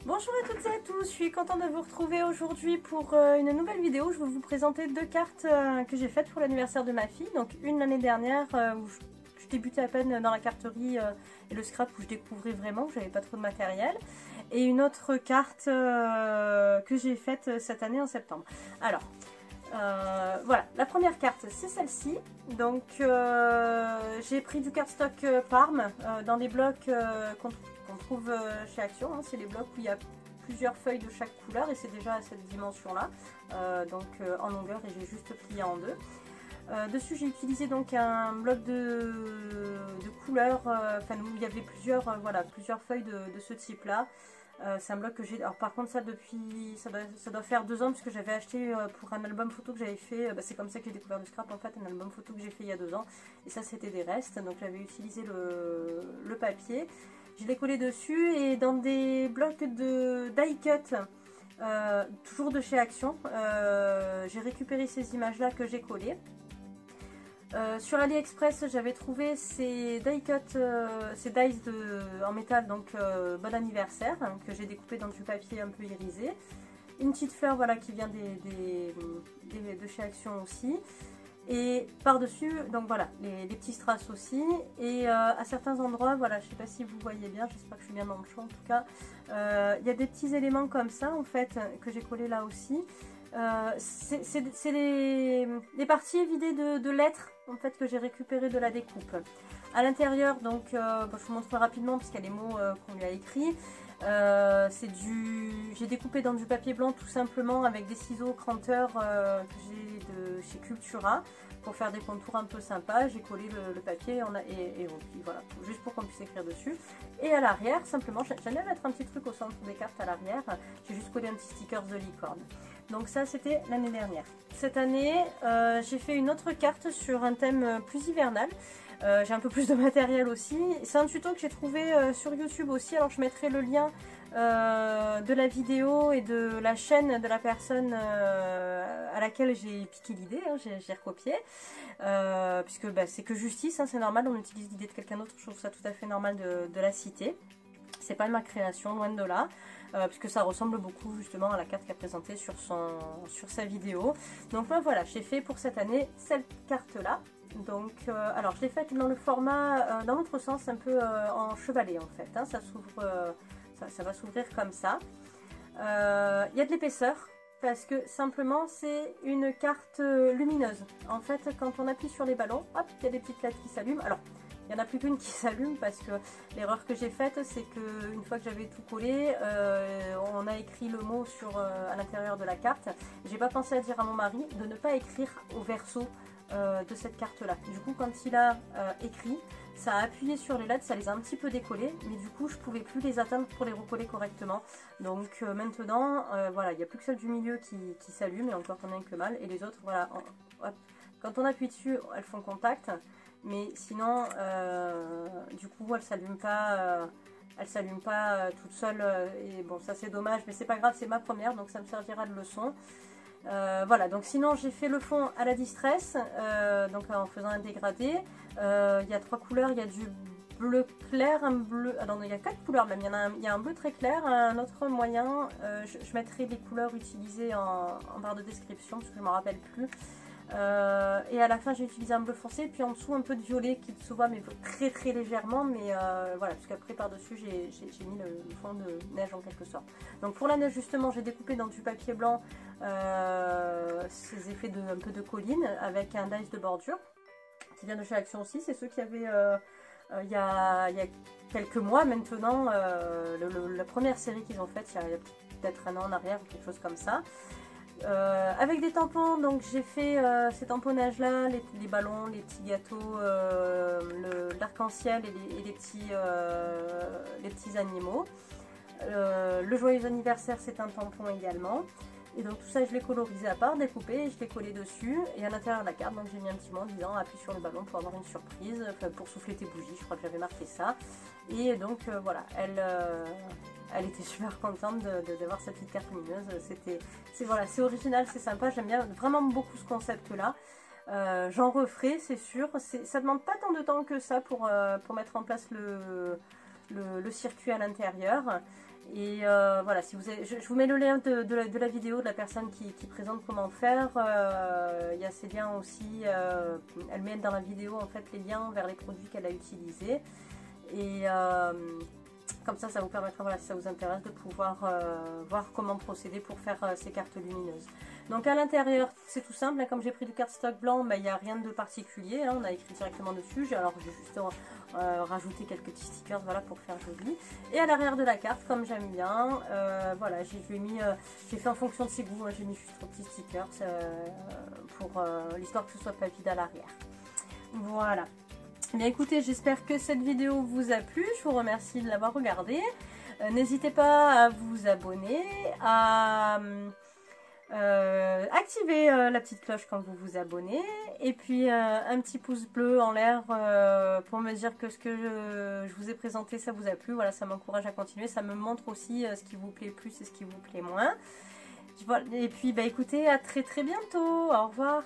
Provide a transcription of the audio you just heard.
Bonjour à toutes et à tous, je suis contente de vous retrouver aujourd'hui pour une nouvelle vidéo. Je vais vous présenter deux cartes que j'ai faites pour l'anniversaire de ma fille. Donc une l'année dernière où je débutais à peine dans la carterie et le scrap, où je découvrais vraiment, que j'avais pas trop de matériel. Et une autre carte que j'ai faite cette année en septembre. Alors, voilà, la première carte c'est celle-ci. Donc j'ai pris du cardstock Parme dans les blocs qu'on trouve chez Action, hein. C'est les blocs où il y a plusieurs feuilles de chaque couleur et c'est déjà à cette dimension là, en longueur, et j'ai juste plié en deux. Dessus j'ai utilisé donc un bloc de couleurs, où il y avait plusieurs feuilles de ce type là. C'est un bloc que j'ai. Alors par contre ça depuis ça doit faire 2 ans, puisque j'avais acheté pour un album photo que j'avais fait. C'est comme ça que j'ai découvert le scrap en fait, un album photo que j'ai fait il y a 2 ans. Et ça c'était des restes, donc j'avais utilisé le papier. Je l'ai collé dessus et dans des blocs de die cut, toujours de chez Action, j'ai récupéré ces images là que j'ai collées. Sur AliExpress, j'avais trouvé ces die cut, ces dies en métal, donc bon anniversaire, hein, que j'ai découpé dans du papier un peu irisé. Une petite fleur, voilà, qui vient de chez Action aussi. Et par-dessus, donc voilà, les petits strass aussi. Et à certains endroits, voilà, je sais pas si vous voyez bien, j'espère que je suis bien dans le champ en tout cas. Il y a des petits éléments comme ça en fait, que j'ai collé là aussi. C'est les parties évidées de lettres en fait que j'ai récupérées de la découpe. À l'intérieur, donc, je vous montre rapidement parce qu'il y a les mots qu'on lui a écrits. J'ai découpé dans du papier blanc tout simplement avec des ciseaux cranteurs que j'ai de chez Cultura pour faire des contours un peu sympas. J'ai collé le papier et voilà, juste pour qu'on puisse écrire dessus. Et à l'arrière, simplement, j'aime bien mettre un petit truc au centre des cartes à l'arrière. J'ai juste collé un petit sticker de licorne. Donc ça c'était l'année dernière. Cette année j'ai fait une autre carte sur un thème plus hivernal. J'ai un peu plus de matériel aussi. C'est un tuto que j'ai trouvé sur YouTube aussi. Alors je mettrai le lien de la vidéo et de la chaîne de la personne à laquelle j'ai piqué l'idée, hein, j'ai recopié. Puisque c'est que justice, hein, c'est normal, on utilise l'idée de quelqu'un d'autre. Je trouve ça tout à fait normal de la citer. C'est pas ma création, loin de là. Puisque ça ressemble beaucoup justement à la carte qu'a présentée sur sa vidéo. Donc moi voilà, j'ai fait pour cette année cette carte là. Donc alors je l'ai faite dans le format, dans l'autre sens, un peu en chevalet en fait, hein. Ça s'ouvre, ça va s'ouvrir comme ça. Il y a de l'épaisseur parce que simplement c'est une carte lumineuse. En fait quand on appuie sur les ballons, hop, il y a des petites lettres qui s'allument. Alors il n'y en a plus qu'une qui s'allume parce que l'erreur que j'ai faite, c'est qu'une fois que j'avais tout collé, on a écrit le mot à l'intérieur de la carte. J'ai pas pensé à dire à mon mari de ne pas écrire au verso de cette carte-là. Du coup, quand il a écrit, ça a appuyé sur les lettres, ça les a un petit peu décollées, mais du coup, je pouvais plus les atteindre pour les recoller correctement. Donc maintenant, voilà, il n'y a plus que celle du milieu qui s'allume, et encore qu'on a que mal, et les autres, voilà, hop, quand on appuie dessus, elles font contact. Mais sinon, du coup, elle s'allume pas toute seule. Et bon, ça c'est dommage, mais c'est pas grave, c'est ma première, donc ça me servira de leçon. Voilà, donc sinon j'ai fait le fond à la distress, donc en faisant un dégradé. Il y a 3 couleurs, il y a du bleu clair, un bleu. Ah non, il y a 4 couleurs même. Il y a un bleu très clair, un autre moyen. Je mettrai les couleurs utilisées en barre de description parce que je ne m'en rappelle plus. Et à la fin j'ai utilisé un bleu foncé, puis en dessous un peu de violet qui se voit mais très très légèrement, mais voilà, parce qu'après par dessus j'ai mis le fond de neige en quelque sorte. Donc pour la neige justement j'ai découpé dans du papier blanc ces effets un peu de colline avec un dice de bordure qui vient de chez Action aussi. C'est ceux qui avaient il y a quelques mois maintenant, la première série qu'ils ont faite il y a peut-être un an en arrière ou quelque chose comme ça. Avec des tampons, donc j'ai fait ces tamponnages là, les ballons, les petits gâteaux, l'arc-en-ciel et les petits animaux. Le joyeux anniversaire, c'est un tampon également. Et donc tout ça je l'ai colorisé à part, découpé, et je l'ai collé dessus. Et à l'intérieur de la carte, donc j'ai mis un petit mot disant appuie sur le ballon pour avoir une surprise, enfin pour souffler tes bougies, je crois que j'avais marqué ça. Et donc voilà, elle était super contente d'avoir cette petite carte lumineuse. C'est original, c'est sympa, j'aime bien vraiment beaucoup ce concept là. J'en referai, c'est sûr. Ça demande pas tant de temps que ça pour mettre en place le circuit à l'intérieur. Et voilà, si vous avez, je vous mets le lien de la vidéo de la personne qui présente comment faire. Il y a ces liens aussi. Elle met dans la vidéo en fait les liens vers les produits qu'elle a utilisés. Et comme ça vous permettra, voilà, si ça vous intéresse, de pouvoir voir comment procéder pour faire ces cartes lumineuses. Donc à l'intérieur, c'est tout simple, hein, comme j'ai pris du cardstock blanc, il n'y a rien de particulier, hein, on a écrit directement dessus. Alors j'ai juste rajouté quelques petits stickers, voilà, pour faire joli. Et à l'arrière de la carte, comme j'aime bien, voilà, j'ai fait en fonction de ses goûts, hein, j'ai mis juste 3 petits stickers pour l'histoire que ce soit pas vide à l'arrière. Voilà. Bien écoutez, j'espère que cette vidéo vous a plu, je vous remercie de l'avoir regardée. N'hésitez pas à vous abonner, à activer la petite cloche quand vous vous abonnez, et puis un petit pouce bleu en l'air pour me dire que ce que je vous ai présenté ça vous a plu. Voilà, ça m'encourage à continuer, ça me montre aussi ce qui vous plaît plus et ce qui vous plaît moins. Et puis bah écoutez, à très bientôt, au revoir.